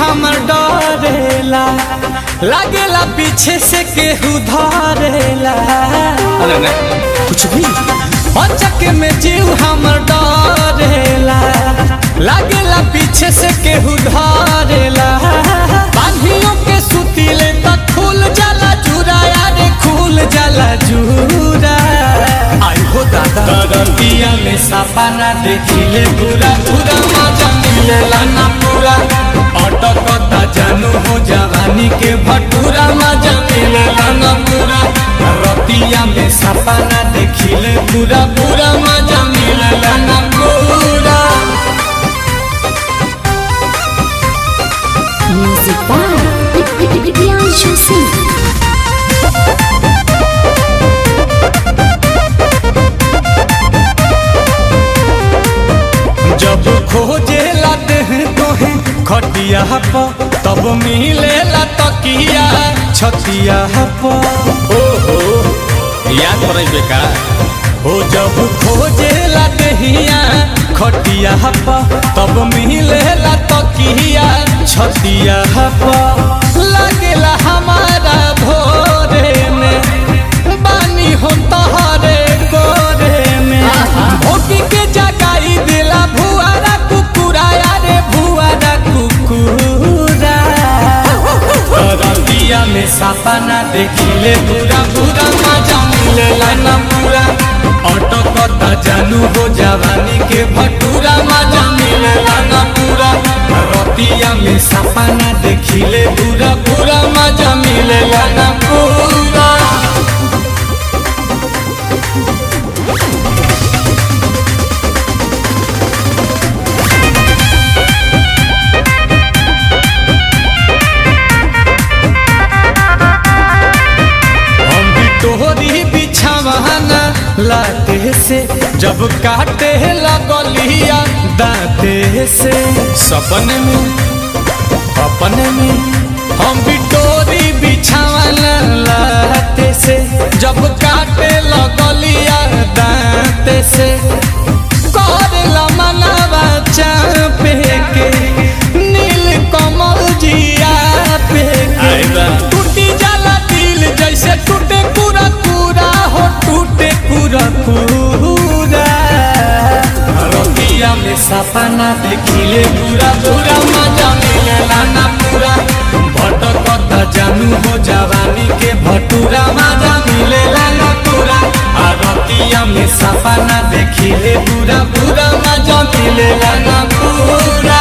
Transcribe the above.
हमर डरेला, लागेला पीछे से केहू धरेला। अरे नहीं कुछ भी अचक में जीव हमर डरेला, लागेला पीछे से केहू धरेला। बांधियों के सुतीले त खुल जाला जूरा, यारे खुल जाला जूरा। आई हो दादा रतिया में सपना देखिले पूरा पूरा मजा मिलेला ना पूरा। अटकता जानू हो जवानी के भटूरा, मजा मिलेला ना पूरा। रतिया में सपना देखिले पूरा पूरा मजा मिलेला ना पूरा। Music by Priyanshu Singh। जब खोजेला देह तोहे खटिया पर, तब मिलेला तकिया छतिया पर। ओहो याद पड़े बेका हो, जब खोजेला देहिया खटिया पर, तब मिलेला तकिया छतिया पर। लागेला हमारा भोरे में बानी हो तहरे गोरे में। भोगी के जगाई दिला भुआरा कुकुरा, यारे भुआरा कुकुरा। रतिया में सपना देखिले पूरा पूरा मजा मिलेला ना पूरा। अटकता जानू हो जवानी के भटूरा, मजा मिलेला ना पूरा। रतिया में सपना देखिले पूरा पूरा मजा मिलेला ना पूरा। तोहरी बिछावाना लाते से, जब काटे लगलिया दाते से। सपने में अपने में हम भी तोहरी बिछावाना लाते से, जब काटे लगलिया दाते से। करेला मनवा चापे के नील कमल जिया पे के। टूटी जाला दिल जैसे टूटे पूरा पूरा हो, टूटे पूरा पूरा। रतिया में सपना देखिले पूरा पूरा मजा मिलेला ना पूरा। भटकता जानू हो जवानी के भटूरा, मजा मिलेला ना पूरा। रतिया में सपना देखिले पूरा पूरा मजा मिलेला ना पूरा।